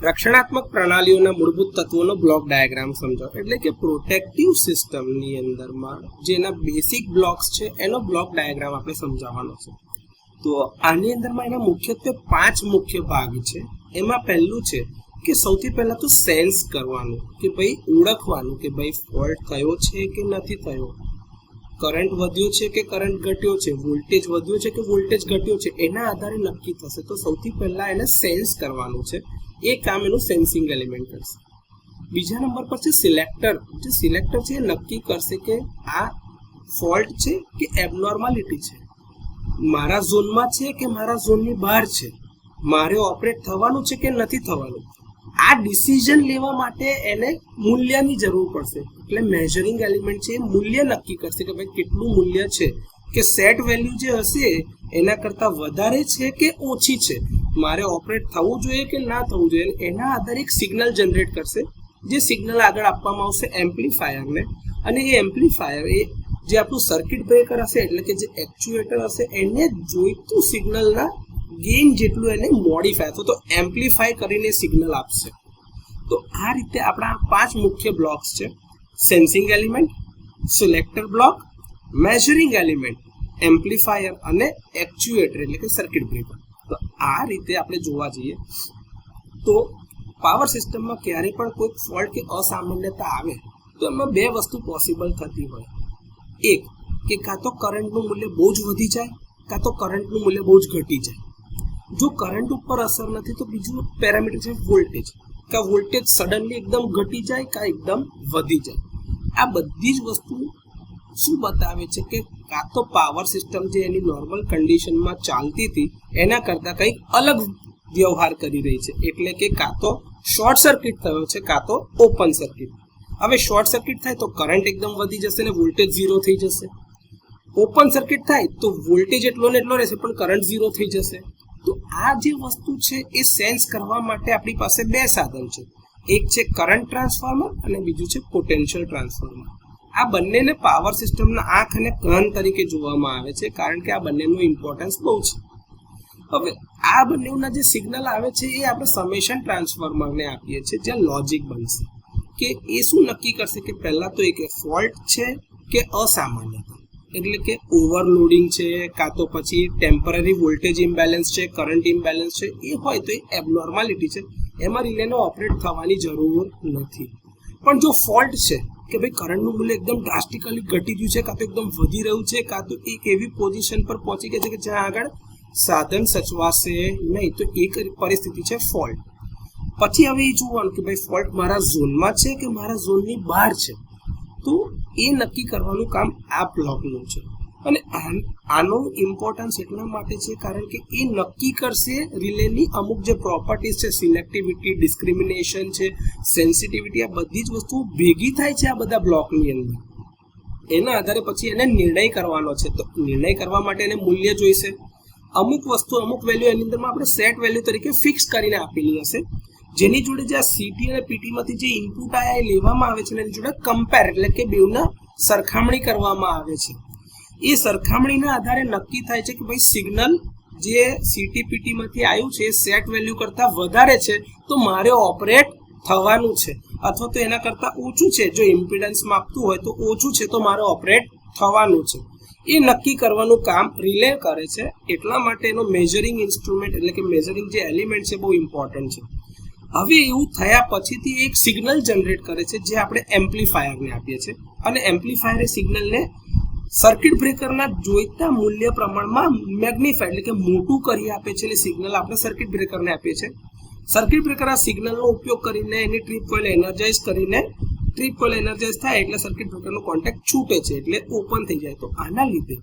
રક્ષણાત્મક પ્રણાલીઓના મૂળભૂત તત્વોનો બ્લોક ડાયાગ્રામ સમજાવો. એટલે કે પ્રોટેક્ટિવ સિસ્ટમની અંદરમાં જેના બેસિક બ્લોક્સ છે એનો બ્લોક ડાયાગ્રામ આપણે સમજાવવાનો છે. તો આની અંદરમાં એના મુખ્યત્વે 5 મુખ્ય ભાગ છે. એમાં પહેલું છે કે સૌથી પહેલા તો સેન્સ કરવાનું, કે ભાઈ ઓળખવાનું કે ભાઈ ફોલ્ટ થયો છે કે નથી થયો, કરંટ વધ્યો છે કે કરંટ ઘટ્યો છે, વોલ્ટેજ વધ્યો છે કે વોલ્ટેજ ઘટ્યો છે, એના આધારે નક્કી થશે. તો સૌથી પહેલા એને સેન્સ કરવાનું છે. એ કામ એનું સેન્સિંગ એલિમેન્ટ કરશે. બીજા નંબર પર છે સિલેક્ટર. જે સિલેક્ટર છે એ નક્કી કરશે કે આ ફોલ્ટ છે કે એબનોર્માલિટી છે, મારા ઝોનમાં છે કે મારા ઝોનની બહાર છે, મારે ઓપરેટ થવાનું છે કે નથી થવાનું. આ ડિસિઝન લેવા માટે એને મૂલ્યની જરૂર પડશે. એટલે મેઝરિંગ એલિમેન્ટ છે એ મૂલ્ય નક્કી કરશે કે ભાઈ કેટલું મૂલ્ય છે, કે સેટ વેલ્યુ જે હશે એના કરતાં વધારે છે કે ઓછી છે, મારે ઓપરેટ થવું જોઈએ કે ના થવું જોઈએ. એના આધારે એક સિગ્નલ જનરેટ કરશે. જે સિગ્નલ આગળ આપવામાં આવશે એમ્પ્લીફાયરને, અને એ એમ્પ્લીફાયર એ જે આપણું સર્કિટ બ્રેકર હશે એટલે કે જે એક્ચ્યુએટર હશે એને જોઈતું સિગ્નલના ગેઇન જેટલું એને મોડિફાય અથવા તો એમ્પ્લીફાય કરીને સિગ્નલ આપશે. તો આ રીતે આપણા 5 મુખ્ય બ્લોક્સ છે: sensing element, selector block, measuring element, amplifier અને એક્ચ્યુએટર એટલે કે સર્કિટ બ્રેકર. તો આ રીતે આપણે જોવા જઈએ તો પાવર સિસ્ટમમાં ક્યારે પણ કોઈ ફોલ્ટ કે અસામાન્યતા આવે તો એમાં 2 વસ્તુ પોસિબલ થતી હોય. એક કે કાં તો કરંટનું મૂલ્ય બહુ જ વધી જાય, કાં તો કરંટનું મૂલ્ય બહુ જ ઘટી જાય. જો કરંટ ઉપર અસર નથી તો બીજું પેરામીટર છે વોલ્ટેજ, કે વોલ્ટેજ સડનલી એકદમ ઘટી જાય કે એકદમ વધી જાય. આ બધી જ વસ્તુ શું બતાવે છે કે કાં તો પાવર સિસ્ટમ જે એની નોર્મલ કન્ડિશનમાં ચાલતી હતી એના કરતાં કંઈક અલગ વ્યવહાર કરી રહી છે. એટલે કે કાં તો શોર્ટ સર્કિટ થયો છે કાં તો ઓપન સર્કિટ. હવે શોર્ટ સર્કિટ થાય તો કરંટ એકદમ વધી જશે ને વોલ્ટેજ 0 થઈ જશે. ઓપન સર્કિટ થાય તો વોલ્ટેજ એટલો ને એટલો રહેશે પણ કરંટ 0 થઈ જશે. તો આ જે વસ્તુ છે એ સેન્સ કરવા માટે આપણી પાસે 2 સાધન છે. એક છે કરંટ ટ્રાન્સફોર્મર અને બીજું છે પોટેન્શિયલ ટ્રાન્સફોર્મર. આ બંનેને પાવર સિસ્ટમના આંખ અને કાન તરીકે જોવામાં આવે છે, કારણ કે આ બંનેનું ઇમ્પોર્ટન્સ બહુ છે. હવે આ બંનેના જે સિગ્નલ આવે છે એ આપણે સમેશન ટ્રાન્સફોર્મરને આપીએ છીએ, જ્યાં લોજિક બનશે કે એ શું નક્કી કરશે કે પહેલા તો એ કે ફોલ્ટ છે કે અસામાન્યતા, એટલે કે ઓવરલોડિંગ છે કાં તો પછી ટેમ્પરરી વોલ્ટેજ ઇમ્બેલેન્સ છે, કરંટ ઇમ્બેલેન્સ છે. એ હોય તો એ એબનોર્માલિટી છે, એમાં રિલેનો ઓપરેટ થવાની જરૂર નથી. પણ જો ફોલ્ટ છે કે ભાઈ કરંટનું મૂલ્ય એકદમ ડ્રાસ્ટિકલી ઘટી રહ્યું છે, કાં તો એકદમ વધી રહ્યું છે, કાં તો એક એવી પોઝિશન પર પહોંચી ગઈ છે કે જ્યાં આગળ સાધન સચવાશે નહીં, તો એક પરિસ્થિતિ છે ફોલ્ટ. પછી હવે એ જોવાનું કે ભાઈ ફોલ્ટ મારા ઝોનમાં છે કે મારા ઝોનની બહાર છે. તો એ નક્કી કરવાનું કામ આ બ્લોકનું છે. અને આનું ઇમ્પોર્ટન્સ એટલા માટે છે કારણ કે એ નક્કી કરશે રિલેની અમુક જે પ્રોપર્ટીઝ છે, સિલેક્ટિવિટી, ડિસ્ક્રિમિનેશન છે, સેન્સિટિવિટી, આ બધી જ વસ્તુઓ ભેગી થાય છે આ બધા બ્લોકની અંદર. એના આધારે પછી એને નિર્ણય કરવાનો છે. તો નિર્ણય કરવા માટે એને મૂલ્ય જોઈશે. અમુક વસ્તુ અમુક વેલ્યુ એની અંદરમાં આપણે સેટ વેલ્યુ તરીકે ફિક્સ કરીને આપેલી હશે, જેની જોડે જે આ સીટી અને પીટીમાંથી જે ઇનપુટ આયા એ લેવામાં આવે છે અને એની જોડે કમ્પેર એટલે કે બેવના સરખામણી કરવામાં આવે છે. એ સરખામણીના આધારે નક્કી થાય છે કે ભાઈ સિગ્નલ જે સીટી પીટીમાંથી આવ્યું છે એ સેટ વેલ્યુ કરતાં વધારે છે તો મારે ઓપરેટ થવાનું છે, અથવા તો એના કરતાં ઓછું છે, જો ઇમ્પિડન્સ માપતું હોય તો ઓછું છે તો મારે ઓપરેટ થવાનું છે. એ નક્કી કરવાનું કામ રિલે કરે છે. એટલા માટે એનો મેઝરિંગ ઇન્સ્ટ્રુમેન્ટ એટલે કે મેઝરિંગ જે એલિમેન્ટ છે બહુ ઇમ્પોર્ટન્ટ છે. હવે એવું થયા પછીથી એક સિગ્નલ જનરેટ કરે છે જે આપણે એમ્પ્લીફાયરને આપીએ છીએ, અને એમ્પ્લીફાયર એ સિગ્નલને સર્કિટ બ્રેકરના જોઈતા મૂલ્ય પ્રમાણમાં મેગ્નિફાય એટલે કે મોટું કરી આપે છે. અને સિગ્નલ આપણે સર્કિટ બ્રેકરને આપીએ છીએ. સર્કિટ બ્રેકર આ સિગ્નલનો ઉપયોગ કરીને એની ટ્રીપ કોઇલ એનર્જાઇઝ કરીને ટ્રીપ કોઇલ એનર્જાઇઝ થાય એટલે સર્કિટ બ્રેકરનો કોન્ટેક્ટ છૂટે છે, એટલે ઓપન થઈ જાય. તો આના લીધે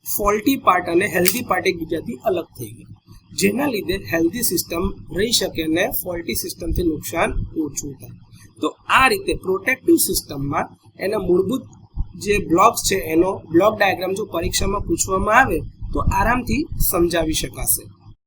ફોલ્ટી પાર્ટ અને હેલ્ધી પાર્ટ એકબીજાથી અલગ થઈ ગયા, જેના લીધે હેલ્ધી સિસ્ટમ રહી શકે અને ફોલ્ટી સિસ્ટમથી નુકસાન ઓછું થાય. તો આ રીતે પ્રોટેક્ટિવ સિસ્ટમમાં એના મૂળભૂત જે બ્લોક્સ છે એનો બ્લોક ડાયાગ્રામ જો પરીક્ષામાં પૂછવામાં આવે તો આરામથી સમજાવી શકાશે.